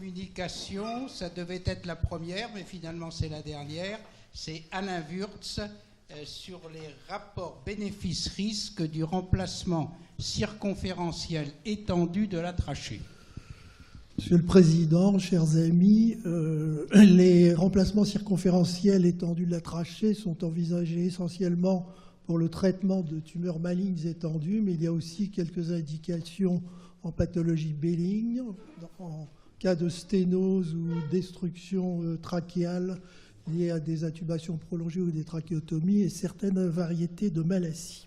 communication, ça devait être la première, mais finalement c'est la dernière. C'est Alain Wurtz sur les rapports bénéfices-risques du remplacement circonférentiel étendu de la trachée. Monsieur le Président, chers amis, les remplacements circonférentiels étendus de la trachée sont envisagés essentiellement pour le traitement de tumeurs malignes étendues, mais il y a aussi quelques indications en pathologie bénigne, en cas de sténose ou destruction trachéale liée à des intubations prolongées ou des trachéotomies et certaines variétés de maladies.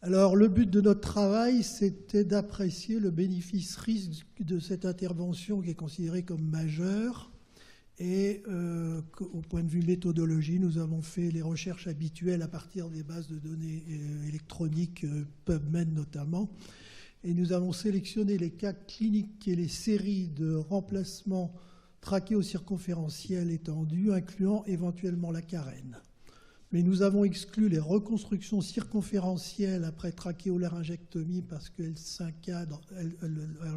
Alors, le but de notre travail, c'était d'apprécier le bénéfice-risque de cette intervention qui est considérée comme majeure. Et au point de vue méthodologie, nous avons fait les recherches habituelles à partir des bases de données électroniques, PubMed notamment. Et nous avons sélectionné les cas cliniques et les séries de remplacements trachéo-circonférentiels étendus, incluant éventuellement la carène. Mais nous avons exclu les reconstructions circonférentielles après trachéolaryngectomie parce qu'elles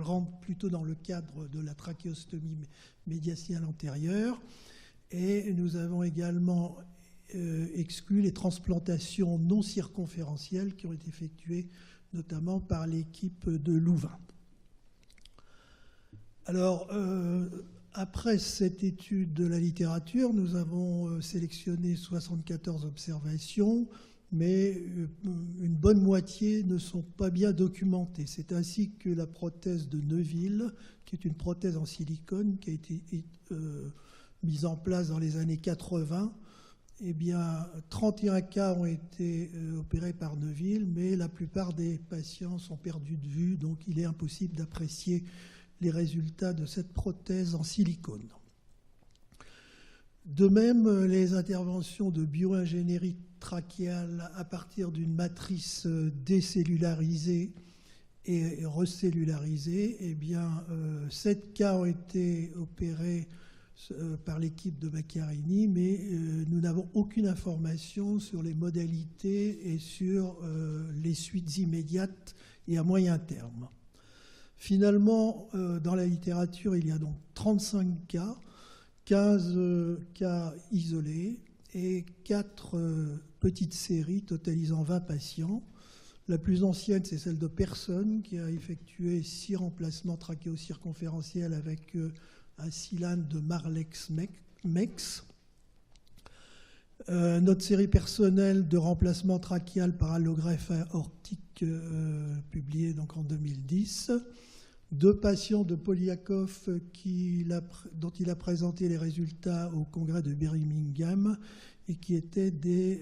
rentrent plutôt dans le cadre de la trachéostomie médiastinale antérieure. Et nous avons également exclu les transplantations non circonférentielles qui ont été effectuées notamment par l'équipe de Louvain. Alors, après cette étude de la littérature, nous avons sélectionné 74 observations, mais une bonne moitié ne sont pas bien documentées. C'est ainsi que la prothèse de Neuville, qui est une prothèse en silicone qui a été mise en place dans les années 80, eh bien, 31 cas ont été opérés par Neuville, mais la plupart des patients sont perdus de vue, donc il est impossible d'apprécier les résultats de cette prothèse en silicone. De même, les interventions de bioingénierie trachéale à partir d'une matrice décellularisée et recellularisée, eh bien, 7 cas ont été opérés par l'équipe de Macchiarini, mais nous n'avons aucune information sur les modalités et sur les suites immédiates et à moyen terme. Finalement, dans la littérature, il y a donc 35 cas, 15 cas isolés et 4 petites séries totalisant 20 patients. La plus ancienne, c'est celle de Personne, qui a effectué 6 remplacements trachéo-circonférentiels avec un cylindre de Marlex-Mex. Notre série personnelle de remplacement trachéal par allogreffe aortique publiée donc en 2010. 2 patients de Poliakov dont il a présenté les résultats au congrès de Birmingham et qui étaient des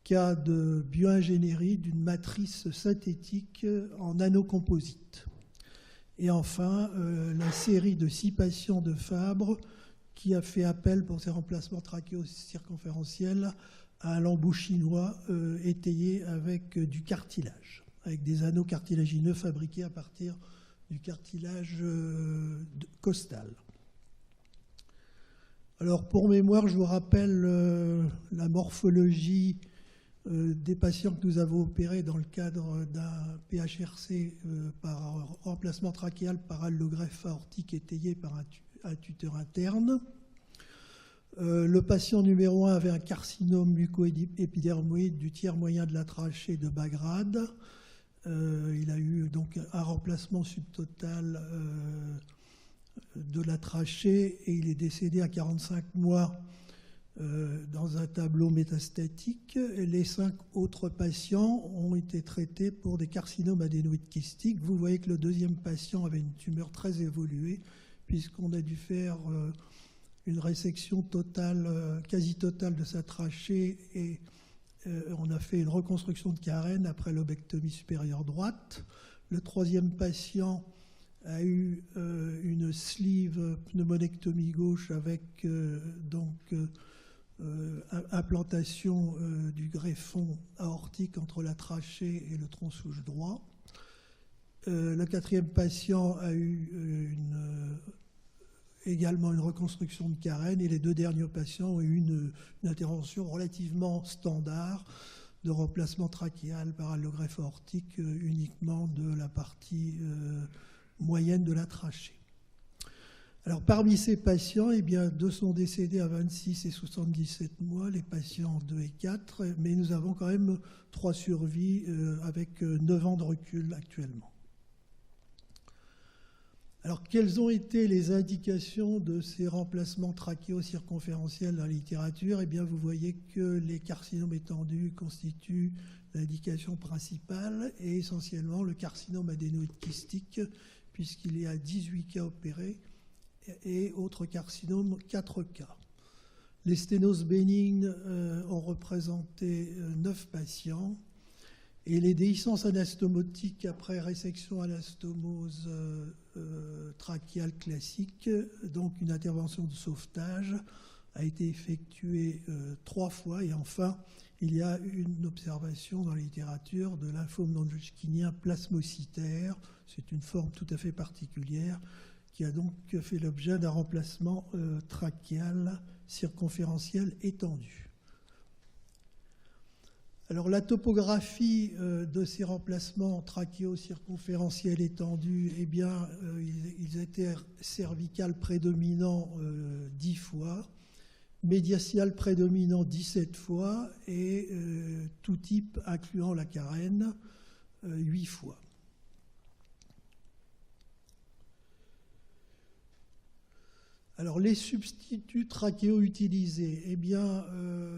cas de bioingénierie d'une matrice synthétique en nanocomposite. Et enfin, la série de 6 patients de Fabre qui a fait appel pour ses remplacements trachéo-circonférentiels à un lembeau chinois étayé avec du cartilage, avec des anneaux cartilagineux fabriqués à partir du cartilage costal. Alors, pour mémoire, je vous rappelle la morphologie des patients que nous avons opérés dans le cadre d'un PHRC par remplacement trachéal par allogreffe aortique étayé par un tuteur interne. Le patient numéro 1 avait un carcinome muco-épidermoïde du tiers moyen de la trachée de bas grade. Il a eu donc un remplacement subtotal de la trachée et il est décédé à 45 mois dans un tableau métastatique. Les 5 autres patients ont été traités pour des carcinomes adénoïdes kystiques. Vous voyez que le deuxième patient avait une tumeur très évoluée puisqu'on a dû faire une résection totale, quasi totale de sa trachée et on a fait une reconstruction de carène après lobectomie supérieure droite. Le troisième patient a eu une sleeve pneumonectomie gauche avec implantation du greffon aortique entre la trachée et le tronc souche droit. Le 4e patient a eu également une reconstruction de carène et les 2 derniers patients ont eu une intervention relativement standard de remplacement trachéal par allogreffe aortique uniquement de la partie moyenne de la trachée. Alors, parmi ces patients, eh bien, 2 sont décédés à 26 et 77 mois, les patients 2 et 4, mais nous avons quand même 3 survies avec 9 ans de recul actuellement. Alors, quelles ont été les indications de ces remplacements trachéo-circonférentiels dans la littérature? Eh bien, vous voyez que les carcinomes étendus constituent l'indication principale et essentiellement le carcinome adénoïde kystique, puisqu'il y a 18 cas opérés, et autres carcinomes, 4 cas. Les sténoses bénignes ont représenté 9 patients et les déhiscences anastomotiques après résection anastomose trachéale classique, donc une intervention de sauvetage, a été effectuée 3 fois. Et enfin, il y a une observation dans la littérature de lymphome non-hodgkinien plasmocytaire. C'est une forme tout à fait particulière qui a donc fait l'objet d'un remplacement trachéal circonférentiel étendu. Alors la topographie de ces remplacements trachéo-circonférentiels étendus, eh bien, ils étaient cervical prédominant 10 fois, médiastial prédominant 17 fois et tout type incluant la carène 8 fois. Alors, les substituts trachéaux utilisés, eh bien,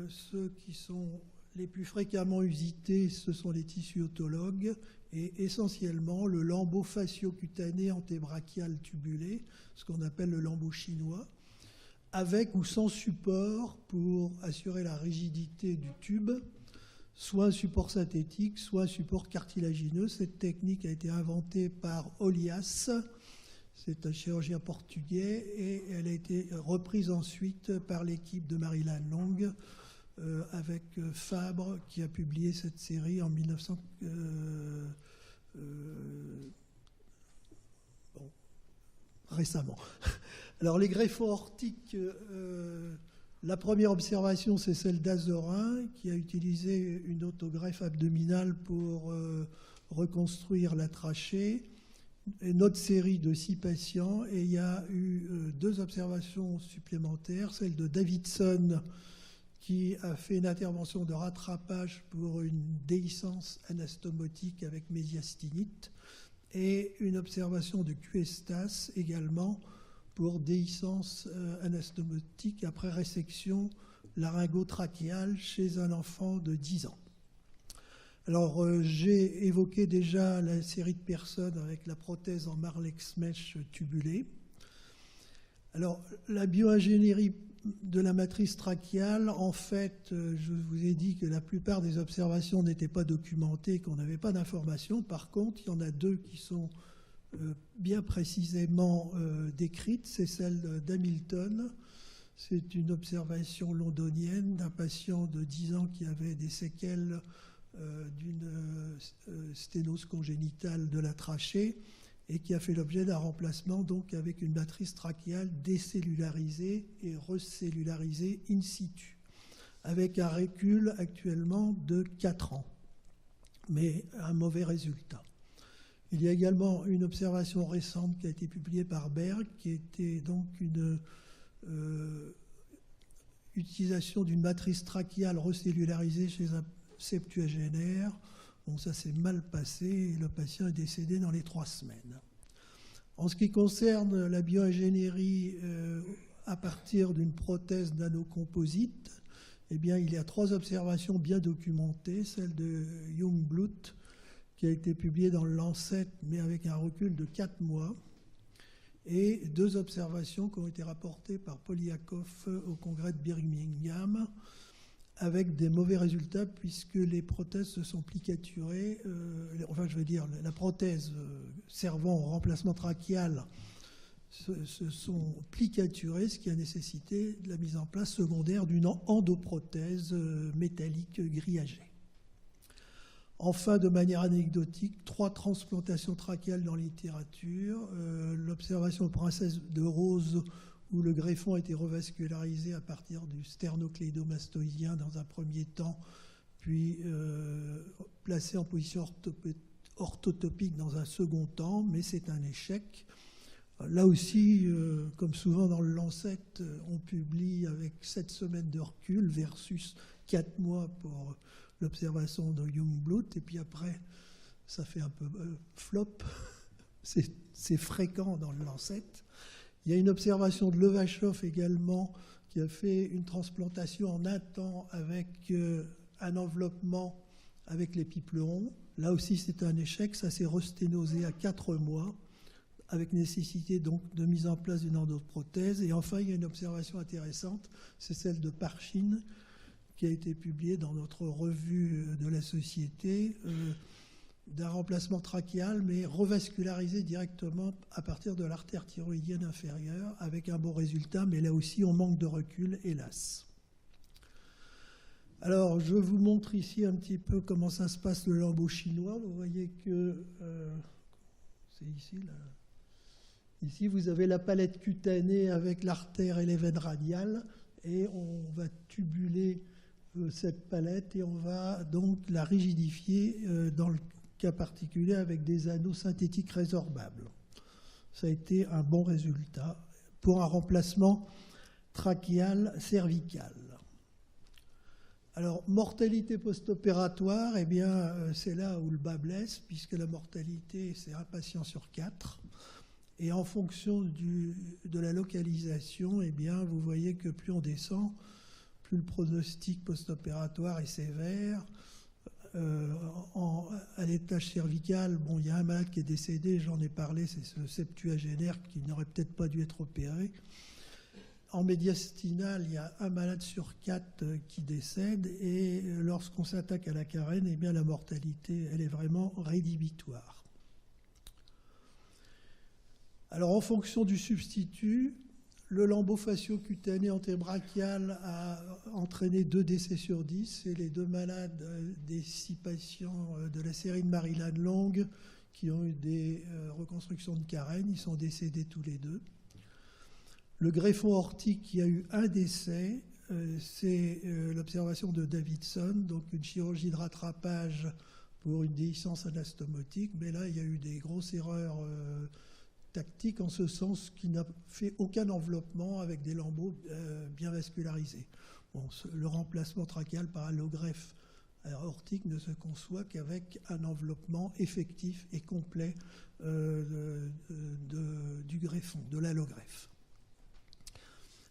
ceux qui sont les plus fréquemment usités, ce sont les tissus autologues et essentiellement le lambeau fascio-cutané antébrachial tubulé, ce qu'on appelle le lambeau chinois, avec ou sans support pour assurer la rigidité du tube, soit un support synthétique, soit un support cartilagineux. Cette technique a été inventée par Olias. C'est un chirurgien portugais et elle a été reprise ensuite par l'équipe de Maryland Long avec Fabre qui a publié cette série en 1900. Récemment. Alors les greffons aortiques, la première observation c'est celle d'Azorin qui a utilisé une autogreffe abdominale pour reconstruire la trachée. Une autre série de 6 patients et il y a eu 2 observations supplémentaires, celle de Davidson qui a fait une intervention de rattrapage pour une déhiscence anastomotique avec médiastinite et une observation de Cuestas également pour déhiscence anastomotique après résection laryngotrachéale chez un enfant de 10 ans. Alors, j'ai évoqué déjà la série de personnes avec la prothèse en Marlex Mesh tubulée. Alors, la bioingénierie de la matrice trachéale, en fait, je vous ai dit que la plupart des observations n'étaient pas documentées, qu'on n'avait pas d'informations. Par contre, il y en a 2 qui sont bien précisément décrites. C'est celle d'Hamilton. C'est une observation londonienne d'un patient de 10 ans qui avait des séquelles d'une sténose congénitale de la trachée et qui a fait l'objet d'un remplacement donc avec une matrice trachéale décellularisée et recellularisée in situ, avec un recul actuellement de 4 ans, mais un mauvais résultat. Il y a également une observation récente qui a été publiée par Berg, qui était donc une utilisation d'une matrice trachéale recellularisée chez un septuagénaire. Bon, ça s'est mal passé et le patient est décédé dans les 3 semaines. En ce qui concerne la bioingénierie à partir d'une prothèse nanocomposite, eh bien, il y a 3 observations bien documentées. Celle de Jungblut, qui a été publiée dans le Lancet, mais avec un recul de 4 mois, et 2 observations qui ont été rapportées par Polyakov au congrès de Birmingham, avec des mauvais résultats puisque les prothèses se sont plicaturées, la prothèse servant au remplacement trachéal se sont plicaturées, ce qui a nécessité la mise en place secondaire d'une endoprothèse métallique grillagée. Enfin, de manière anecdotique, 3 transplantations trachéales dans la littérature, l'observation princesse de Rose où le greffon a été revascularisé à partir du sternocléidomastoïdien dans un premier temps, puis placé en position orthotopique dans un second temps, mais c'est un échec. Là aussi, comme souvent dans le Lancet, on publie avec 7 semaines de recul versus 4 mois pour l'observation de Youngblood, et puis après, ça fait un peu flop. C'est fréquent dans le Lancet. Il y a une observation de Levachov également, qui a fait une transplantation en un temps avec un enveloppement avec les piplerons. Là aussi, c'est un échec. Ça s'est resténosé à 4 mois, avec nécessité donc de mise en place d'une endoprothèse. Et enfin, il y a une observation intéressante, c'est celle de Parchin, qui a été publiée dans notre revue de la Société, d'un remplacement trachéal, mais revascularisé directement à partir de l'artère thyroïdienne inférieure, avec un bon résultat, mais là aussi, on manque de recul, hélas. Alors, je vous montre ici un petit peu comment ça se passe, le lambeau chinois. Vous voyez que c'est ici, là. Ici, vous avez la palette cutanée avec l'artère et les veines radiales, et on va tubuler cette palette et on va donc la rigidifier dans le cas particulier avec des anneaux synthétiques résorbables. Ça a été un bon résultat pour un remplacement trachéal cervical. Alors, mortalité post-opératoire, eh bien, c'est là où le bas blesse, puisque la mortalité, c'est un patient sur 4. Et en fonction de la localisation, eh bien, vous voyez que plus on descend, plus le pronostic post-opératoire est sévère. À l'étage cervical, bon, il y a un malade qui est décédé, j'en ai parlé, c'est ce septuagénaire qui n'aurait peut-être pas dû être opéré. En médiastinale, il y a un malade sur 4 qui décède, et lorsqu'on s'attaque à la carène, eh bien, la mortalité, elle est vraiment rédhibitoire. Alors, en fonction du substitut, le lambeau facio-cutané antébrachial a entraîné 2 décès sur 10, et les 2 malades des 6 patients de la série de Maryland Long qui ont eu des reconstructions de carène, ils sont décédés tous les 2. Le greffon aortique qui a eu un décès, c'est l'observation de Davidson, donc une chirurgie de rattrapage pour une déhiscence anastomotique, mais là il y a eu des grosses erreurs tactiques en ce sens qu'il n'a fait aucun enveloppement avec des lambeaux bien vascularisés. Bon, le remplacement trachéal par allogreffe aortique ne se conçoit qu'avec un enveloppement effectif et complet du greffon, de l'allogreffe.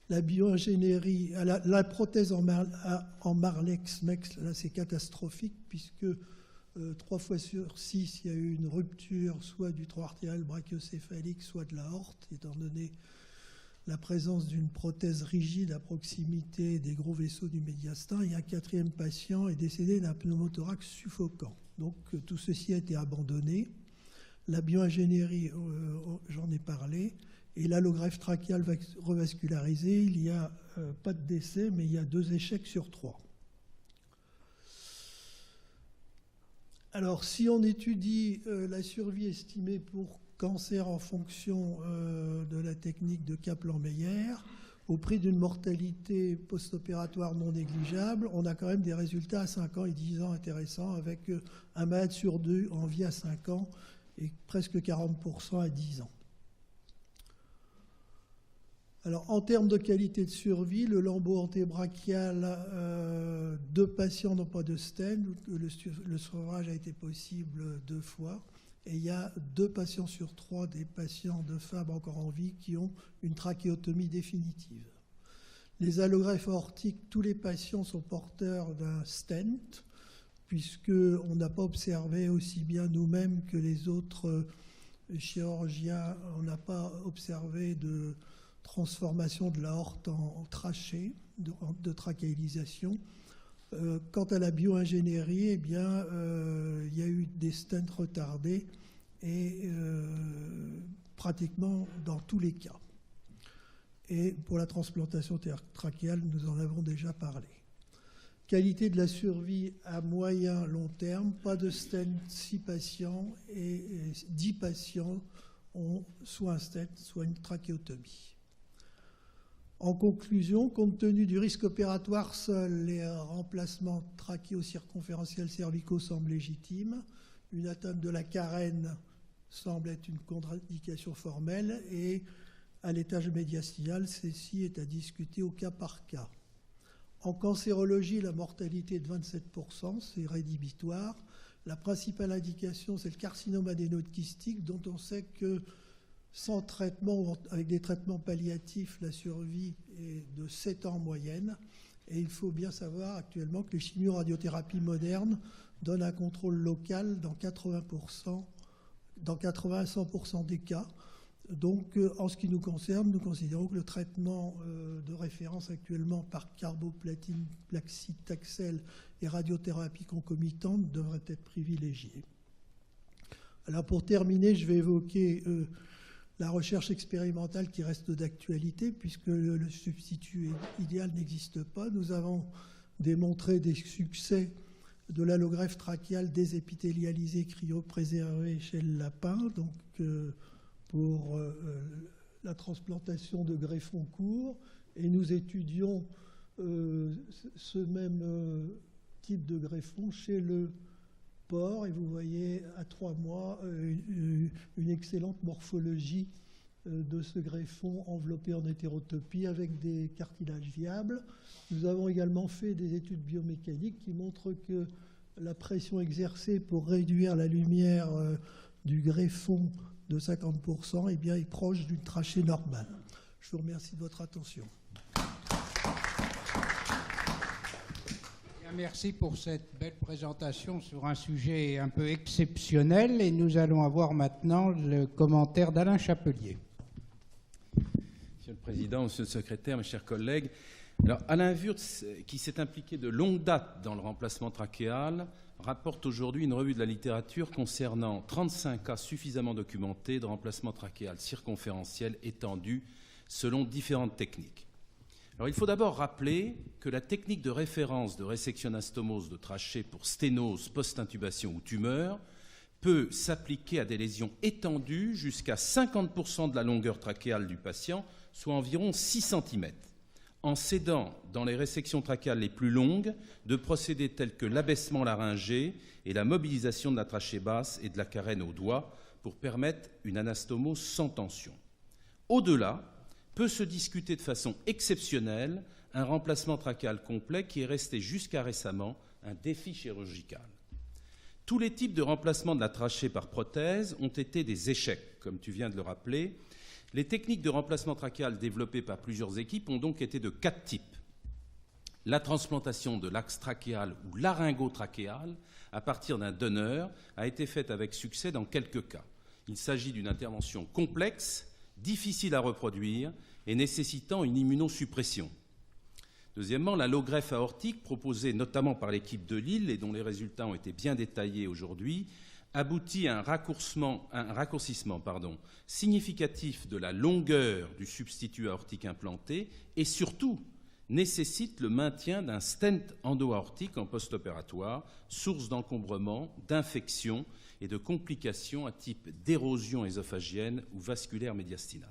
La bioingénierie, la prothèse en Marlex-Mex, là c'est catastrophique puisque 3 fois sur 6, il y a eu une rupture soit du tronc artériel brachiocéphalique, soit de l'aorte, étant donné la présence d'une prothèse rigide à proximité des gros vaisseaux du médiastin. Et un 4e patient est décédé d'un pneumothorax suffocant. Donc tout ceci a été abandonné. La bioingénierie, j'en ai parlé. Et l'allogreffe trachéale revascularisée, il n'y a pas de décès, mais il y a 2 échecs sur 3. Alors, si on étudie la survie estimée pour cancer en fonction de la technique de Kaplan-Meier, au prix d'une mortalité post-opératoire non négligeable, on a quand même des résultats à 5 ans et 10 ans intéressants, avec un malade sur 2 en vie à 5 ans et presque 40% à 10 ans. Alors, en termes de qualité de survie, le lambeau antébrachial, 2 patients n'ont pas de stent, le sevrage a été possible 2 fois, et il y a 2 patients sur 3 des patients de Fabre encore en vie qui ont une trachéotomie définitive. Les allogreffes aortiques, tous les patients sont porteurs d'un stent, puisqu'on n'a pas observé aussi bien nous-mêmes que les autres chirurgiens, on n'a pas observé de transformation de l'aorte en trachée, de trachéalisation. Quant à la bioingénierie, eh bien, il y a eu des stents retardés et pratiquement dans tous les cas. Et pour la transplantation trachéale, nous en avons déjà parlé. Qualité de la survie à moyen long terme, pas de stent, 6 patients et 10 patients ont soit un stent, soit une trachéotomie. En conclusion, compte tenu du risque opératoire, seuls les remplacements trachéo-circonférentiels cervicaux semblent légitimes. Une atteinte de la carène semble être une contre-indication formelle et à l'étage médiastinal, ceci est à discuter au cas par cas. En cancérologie, la mortalité est de 27%, c'est rédhibitoire. La principale indication, c'est le carcinome adénoïde kystique, dont on sait que sans traitement ou avec des traitements palliatifs, la survie est de 7 ans en moyenne. Et il faut bien savoir actuellement que les chimioradiothérapies modernes donnent un contrôle local dans 80 à 100% des cas. Donc, en ce qui nous concerne, nous considérons que le traitement de référence actuellement par carboplatine, paclitaxel et radiothérapie concomitante devrait être privilégié. Alors, pour terminer, je vais évoquer la recherche expérimentale qui reste d'actualité, puisque le substitut idéal n'existe pas. Nous avons démontré des succès de l'allogreffe trachéale désépithélialisée cryopréservée chez le lapin, donc pour la transplantation de greffons courts, et nous étudions ce même type de greffon chez le porc, et vous voyez à 3 mois une excellente morphologie de ce greffon enveloppé en hétérotopie avec des cartilages viables. Nous avons également fait des études biomécaniques qui montrent que la pression exercée pour réduire la lumière du greffon de 50% eh bien, est proche d'une trachée normale. Je vous remercie de votre attention. Merci pour cette belle présentation sur un sujet un peu exceptionnel. Et nous allons avoir maintenant le commentaire d'Alain Chapelier. Monsieur le Président, Monsieur le Secrétaire, mes chers collègues, alors Alain Wurtz, qui s'est impliqué de longue date dans le remplacement trachéal, rapporte aujourd'hui une revue de la littérature concernant 35 cas suffisamment documentés de remplacement trachéal circonférentiel étendu selon différentes techniques. Alors, il faut d'abord rappeler que la technique de référence de résection anastomose de trachée pour sténose, post-intubation ou tumeur peut s'appliquer à des lésions étendues jusqu'à 50% de la longueur trachéale du patient, soit environ 6 cm, en s'aidant, dans les résections trachéales les plus longues, de procédés tels que l'abaissement laryngé et la mobilisation de la trachée basse et de la carène au doigt pour permettre une anastomose sans tension. Au-delà, peut se discuter de façon exceptionnelle un remplacement trachéal complet qui est resté jusqu'à récemment un défi chirurgical. Tous les types de remplacement de la trachée par prothèse ont été des échecs, comme tu viens de le rappeler. Les techniques de remplacement trachéal développées par plusieurs équipes ont donc été de 4 types. La transplantation de l'axe trachéal ou laryngotrachéal à partir d'un donneur a été faite avec succès dans quelques cas. Il s'agit d'une intervention complexe, difficile à reproduire et nécessitant une immunosuppression. Deuxièmement, l'allogreffe aortique, proposée notamment par l'équipe de Lille et dont les résultats ont été bien détaillés aujourd'hui, aboutit à un raccourcissement significatif de la longueur du substitut aortique implanté et surtout nécessite le maintien d'un stent endo-aortique en post-opératoire, source d'encombrement, d'infection et de complications à type d'érosion ésophagienne ou vasculaire médiastinale.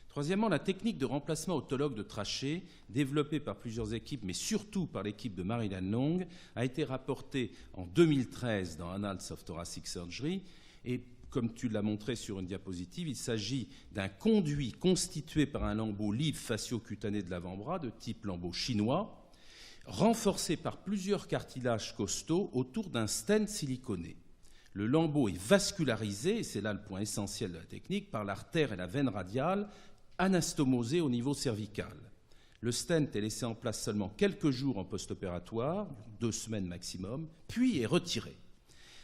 Troisièmement, la technique de remplacement autologue de trachée, développée par plusieurs équipes, mais surtout par l'équipe de Marilyn Long, a été rapportée en 2013 dans Annals of Thoracic Surgery. Et comme tu l'as montré sur une diapositive, il s'agit d'un conduit constitué par un lambeau libre facio-cutané de l'avant-bras de type lambeau chinois, renforcé par plusieurs cartilages costauds autour d'un stent siliconé. Le lambeau est vascularisé, et c'est là le point essentiel de la technique, par l'artère et la veine radiale, anastomosée au niveau cervical. Le stent est laissé en place seulement quelques jours en post-opératoire, 2 semaines maximum, puis est retiré.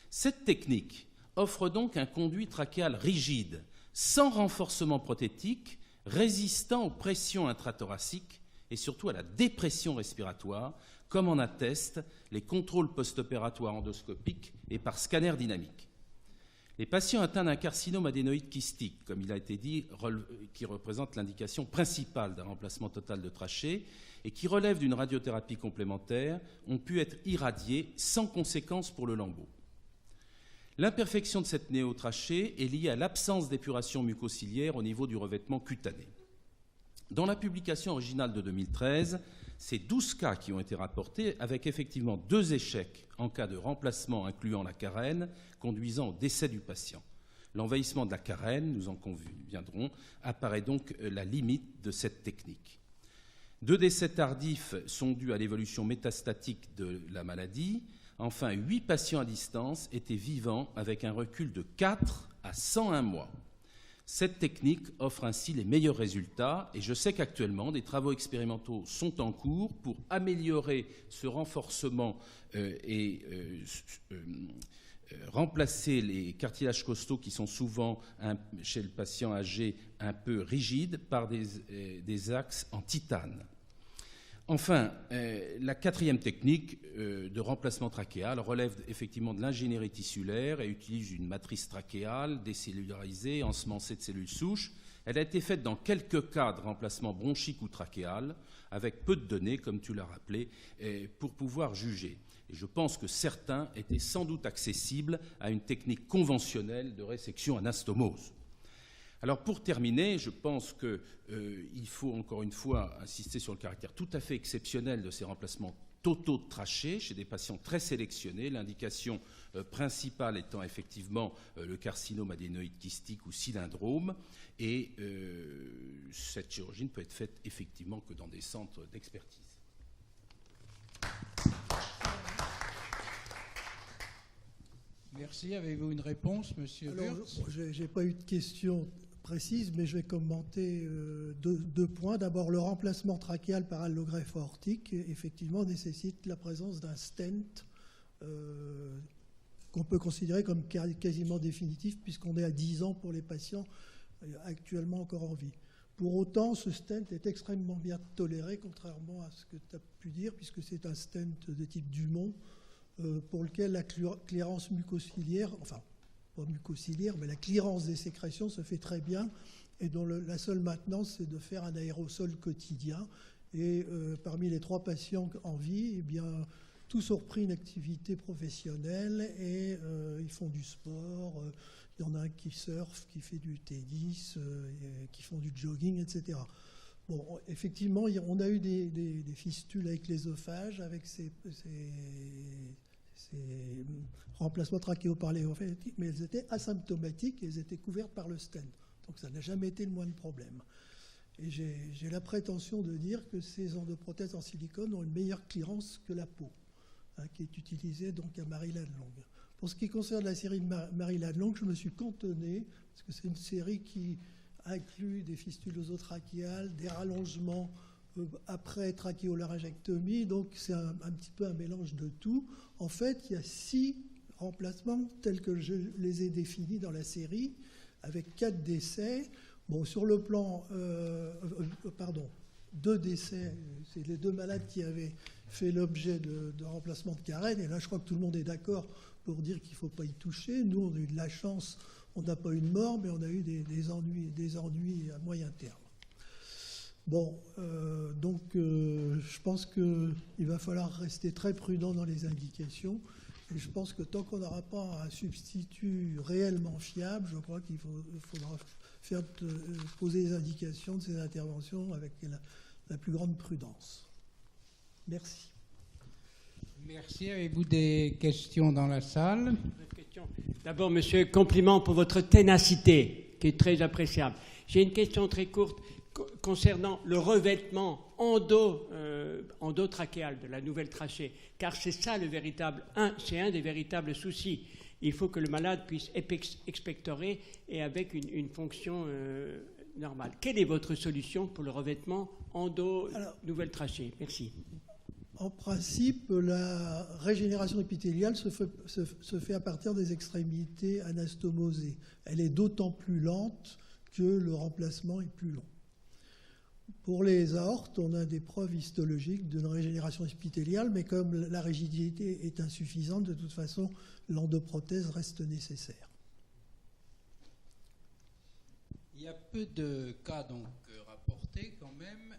Cette technique offre donc un conduit trachéal rigide, sans renforcement prothétique, résistant aux pressions intrathoraciques et surtout à la dépression respiratoire, comme en attestent les contrôles post-opératoires endoscopiques et par scanner dynamique. Les patients atteints d'un carcinome adénoïde kystique, comme il a été dit, qui représente l'indication principale d'un remplacement total de trachée et qui relève d'une radiothérapie complémentaire, ont pu être irradiés sans conséquence pour le lambeau. L'imperfection de cette néotrachée est liée à l'absence d'épuration mucociliaire au niveau du revêtement cutané. Dans la publication originale de 2013, C'est 12 cas qui ont été rapportés, avec effectivement 2 échecs en cas de remplacement incluant la carène, conduisant au décès du patient. L'envahissement de la carène, nous en conviendrons, apparaît donc la limite de cette technique. 2 décès tardifs sont dus à l'évolution métastatique de la maladie. Enfin, 8 patients à distance étaient vivants avec un recul de 4 à 101 mois. Cette technique offre ainsi les meilleurs résultats et je sais qu'actuellement, des travaux expérimentaux sont en cours pour améliorer ce renforcement et remplacer les cartilages costaux qui sont souvent, chez le patient âgé, un peu rigides par des axes en titane. Enfin, la 4e technique de remplacement trachéal relève effectivement de l'ingénierie tissulaire et utilise une matrice trachéale décellularisée, ensemencée de cellules souches. Elle a été faite dans quelques cas de remplacement bronchique ou trachéal, avec peu de données, comme tu l'as rappelé, pour pouvoir juger. Et je pense que certains étaient sans doute accessibles à une technique conventionnelle de résection anastomose. Alors pour terminer, je pense qu'il faut encore une fois insister sur le caractère tout à fait exceptionnel de ces remplacements totaux de trachée chez des patients très sélectionnés, l'indication principale étant effectivement le carcinome adénoïde kystique ou cylindrome, et cette chirurgie ne peut être faite effectivement que dans des centres d'expertise. Merci. Avez-vous une réponse, monsieur Wurtz? Je n'ai pas eu de question précise, mais je vais commenter deux points. D'abord, le remplacement trachéal par allogreffe aortique, effectivement, nécessite la présence d'un stent qu'on peut considérer comme quasiment définitif, puisqu'on est à 10 ans pour les patients actuellement encore en vie. Pour autant, ce stent est extrêmement bien toléré, contrairement à ce que tu as pu dire, puisque c'est un stent de type Dumont, pour lequel la clairance mucociliaire, enfin, pas mucociliaire, mais la clearance des sécrétions se fait très bien et dont la seule maintenance, c'est de faire un aérosol quotidien. Et parmi les 3 patients en vie, eh bien, tous ont repris une activité professionnelle et ils font du sport. Il y en a un qui surfe, qui fait du tennis, qui font du jogging, etc. Bon, effectivement, on a eu des fistules avec l'œsophage, avec ces remplacements trachéo-par-léophénétiques, mais elles étaient asymptomatiques et elles étaient couvertes par le stent. Donc ça n'a jamais été le moindre problème. Et j'ai la prétention de dire que ces endoprothèses en silicone ont une meilleure clearance que la peau, qui est utilisée donc à Maryland Long. Pour ce qui concerne la série de Maryland Long, je me suis cantonné, parce que c'est une série qui inclut des fistules oesotrachéales, des rallongements après trachéolaryngectomie, donc c'est un petit peu un mélange de tout. En fait, il y a 6 remplacements tels que je les ai définis dans la série, avec 4 décès. Bon, sur le plan, 2 décès, c'est les 2 malades qui avaient fait l'objet de remplacement de carène, et là je crois que tout le monde est d'accord pour dire qu'il ne faut pas y toucher. Nous, on a eu de la chance, on n'a pas eu de mort, mais on a eu des ennuis à moyen terme. Bon, donc je pense qu'il va falloir rester très prudent dans les indications. Et je pense que tant qu'on n'aura pas un substitut réellement fiable, je crois qu'il faudra poser les indications de ces interventions avec la plus grande prudence. Merci. Merci. Avez-vous des questions dans la salle? D'abord, monsieur, compliment pour votre ténacité, qui est très appréciable. J'ai une question très courte concernant le revêtement endotrachéal de la nouvelle trachée, car c'est ça c'est un des véritables soucis. Il faut que le malade puisse expectorer et avec une fonction normale. Quelle est votre solution pour le revêtement nouvelle trachée? Merci. En principe, la régénération épithéliale se fait à partir des extrémités anastomosées. Elle est d'autant plus lente que le remplacement est plus long. Pour les aortes, on a des preuves histologiques d'une régénération épithéliale, mais comme la rigidité est insuffisante, de toute façon, l'endoprothèse reste nécessaire. Il y a peu de cas donc rapportés quand même.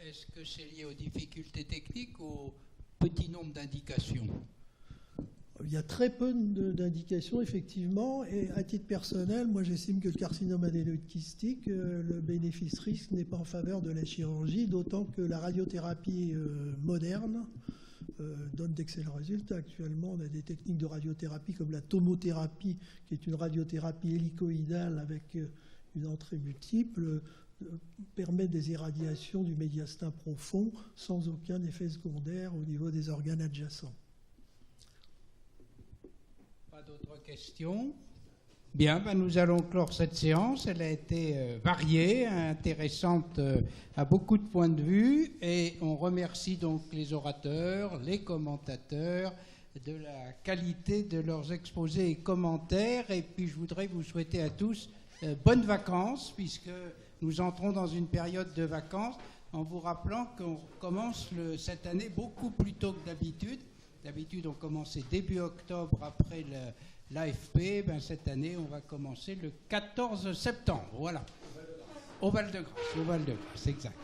Est-ce que c'est lié aux difficultés techniques ou au petit nombre d'indications? Il y a très peu d'indications, effectivement, et à titre personnel, moi j'estime que le carcinome adénoïde kystique, le bénéfice-risque n'est pas en faveur de la chirurgie, d'autant que la radiothérapie moderne donne d'excellents résultats. Actuellement, on a des techniques de radiothérapie comme la tomothérapie, qui est une radiothérapie hélicoïdale avec une entrée multiple, permet des irradiations du médiastin profond sans aucun effet secondaire au niveau des organes adjacents. Pas d'autres questions? Bien, nous allons clore cette séance. Elle a été variée, intéressante à beaucoup de points de vue, et on remercie donc les orateurs, les commentateurs, de la qualité de leurs exposés et commentaires. Et puis je voudrais vous souhaiter à tous bonnes vacances, puisque nous entrons dans une période de vacances, en vous rappelant qu'on commence cette année beaucoup plus tôt que d'habitude. D'habitude, on commençait début octobre après l'AFP. Cette année, on va commencer le 14 septembre. Voilà. Au Val-de-Grâce. Au Val-de-Grâce, exact.